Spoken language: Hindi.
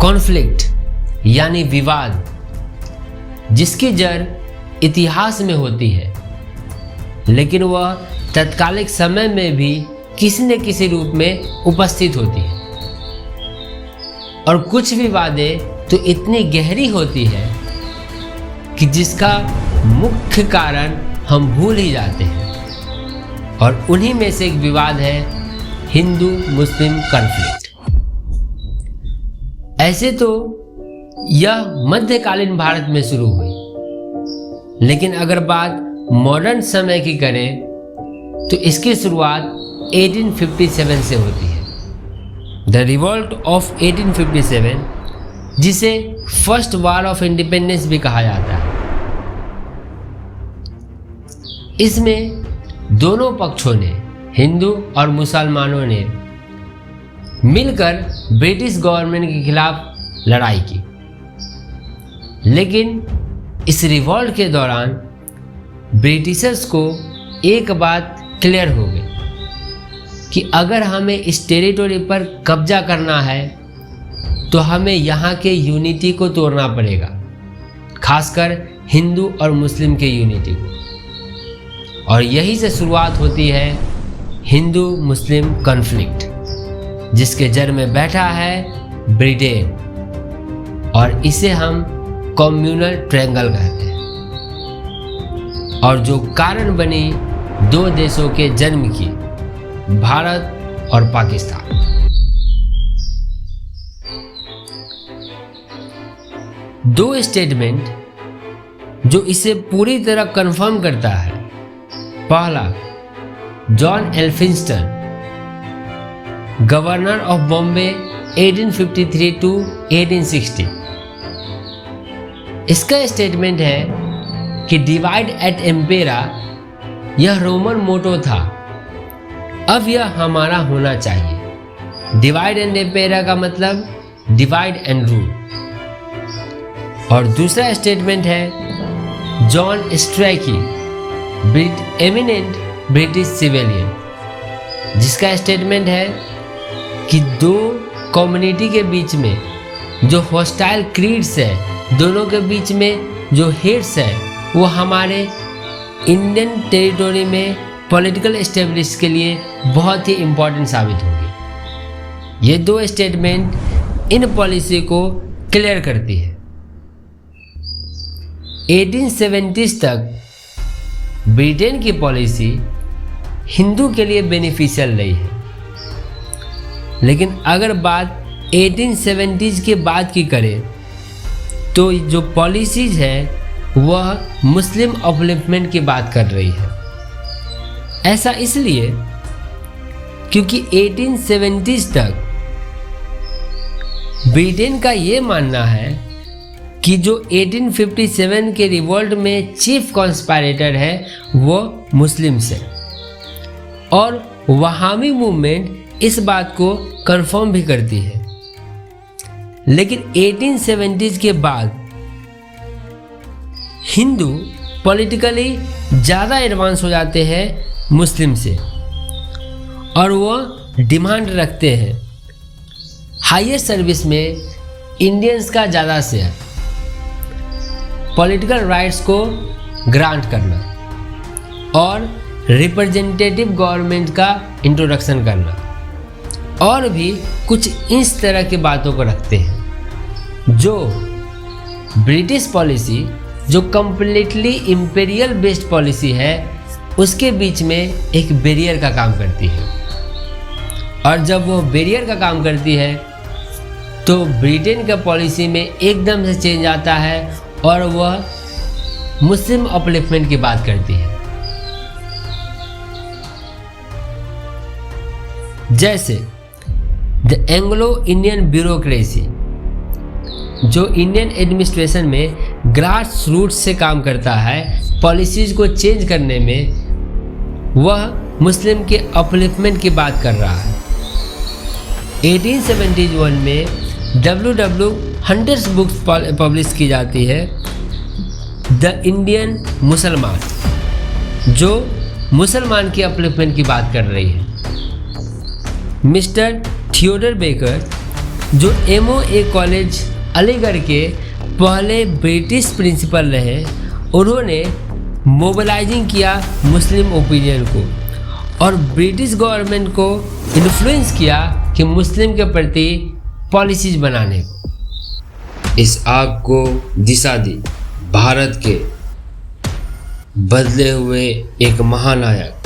कॉन्फ्लिक्ट यानी विवाद जिसकी जड़ इतिहास में होती है, लेकिन वह तत्कालिक समय में भी किसी न किसी रूप में उपस्थित होती है। और कुछ विवादें तो इतनी गहरी होती है कि जिसका मुख्य कारण हम भूल ही जाते हैं। और उन्हीं में से एक विवाद है हिंदू मुस्लिम कॉन्फ्लिक्ट। ऐसे तो यह मध्यकालीन भारत में शुरू हुई, लेकिन अगर बात मॉडर्न समय की करें तो इसकी शुरुआत 1857 से होती है। द रिवॉल्ट ऑफ 1857, जिसे फर्स्ट वॉर ऑफ इंडिपेंडेंस भी कहा जाता है, इसमें दोनों पक्षों ने, हिंदू और मुसलमानों ने मिलकर ब्रिटिश गवर्नमेंट के खिलाफ लड़ाई की। लेकिन इस रिवॉल्ट के दौरान ब्रिटिशर्स को एक बात क्लियर हो गई कि अगर हमें इस टेरिटोरी पर कब्जा करना है तो हमें यहाँ के यूनिटी को तोड़ना पड़ेगा, खासकर हिंदू और मुस्लिम के यूनिटी को। और यही से शुरुआत होती है हिंदू मुस्लिम कॉन्फ्लिक्ट, जिसके जड़ में बैठा है ब्रिटेन, और इसे हम कम्युनल ट्रायंगल कहते हैं, और जो कारण बनी दो देशों के जन्म की, भारत और पाकिस्तान। दो स्टेटमेंट जो इसे पूरी तरह कंफर्म करता है। पहला, John Elphinstone, governor of Bombay 1853 to 1860। इसका स्टेटमेंट है कि डिवाइड एट एम्पेरा यह रोमन मोटो था, अब यह हमारा होना चाहिए। डिवाइड एंड एम्पेरा का मतलब डिवाइड एंड रूल। और दूसरा स्टेटमेंट है जॉन स्ट्रैकी, एमिनेंट ब्रिटिश सिविलियन, जिसका स्टेटमेंट है कि दो कम्युनिटी के बीच में जो हॉस्टाइल क्रीड्स है, दोनों के बीच में जो हेट्स है, वो हमारे इंडियन टेरिटोरी में पॉलिटिकल एस्टेब्लिश के लिए बहुत ही इम्पोर्टेंट साबित होगी। ये दो स्टेटमेंट इन पॉलिसी को क्लियर करती है। 1870s तक ब्रिटेन की पॉलिसी हिंदू के लिए बेनिफिशियल रही है, लेकिन अगर बात 1870s के बाद की करें तो जो पॉलिसीज है वह मुस्लिम अपलिफ्टमेंट की बात कर रही है। ऐसा इसलिए क्योंकि 1870s तक ब्रिटेन का ये मानना है कि जो 1857 के रिवॉल्ट में चीफ कॉन्स्पायरेटर है वो मुस्लिम्स है, और वहामी मूवमेंट इस बात को कंफर्म भी करती है। लेकिन 1870s के बाद हिंदू पॉलिटिकली ज़्यादा एडवांस हो जाते हैं मुस्लिम से, और वो डिमांड रखते हैं हाईयर सर्विस में इंडियंस का ज़्यादा शेयर, पॉलिटिकल राइट्स को ग्रांट करना और रिप्रेजेंटेटिव गवर्नमेंट का इंट्रोडक्शन करना, और भी कुछ इस तरह की बातों को रखते हैं। जो ब्रिटिश पॉलिसी, जो कम्प्लीटली इम्पेरियल बेस्ड पॉलिसी है, उसके बीच में एक बैरियर का काम करती है। और जब वो बैरियर का काम करती है तो ब्रिटेन का पॉलिसी में एकदम से चेंज आता है और वह मुस्लिम अपलिफ्टमेंट की बात करती है। जैसे द एंग्लो इंडियन ब्यूरोक्रेसी, जो इंडियन एडमिनिस्ट्रेशन में ग्रास रूट्स से काम करता है पॉलिसीज को चेंज करने में, वह मुस्लिम के अपलिफ्टमेंट की बात कर रहा है। 1871 में W. हंटर्स बुक्स पब्लिश की जाती है, द इंडियन मुसलमान, जो मुसलमान की अपलिफ्टमेंट की बात कर रही है। मिस्टर थियोडर बेकर जो MOA कॉलेज अलीगढ़ के पहले ब्रिटिश प्रिंसिपल रहे, उन्होंने मोबिलाइजिंग किया मुस्लिम ओपिनियन को और ब्रिटिश गवर्नमेंट को इन्फ्लुएंस किया कि मुस्लिम के प्रति पॉलिसीज बनाने को। इस आग को दिशा दी भारत के बदले हुए एक महानायक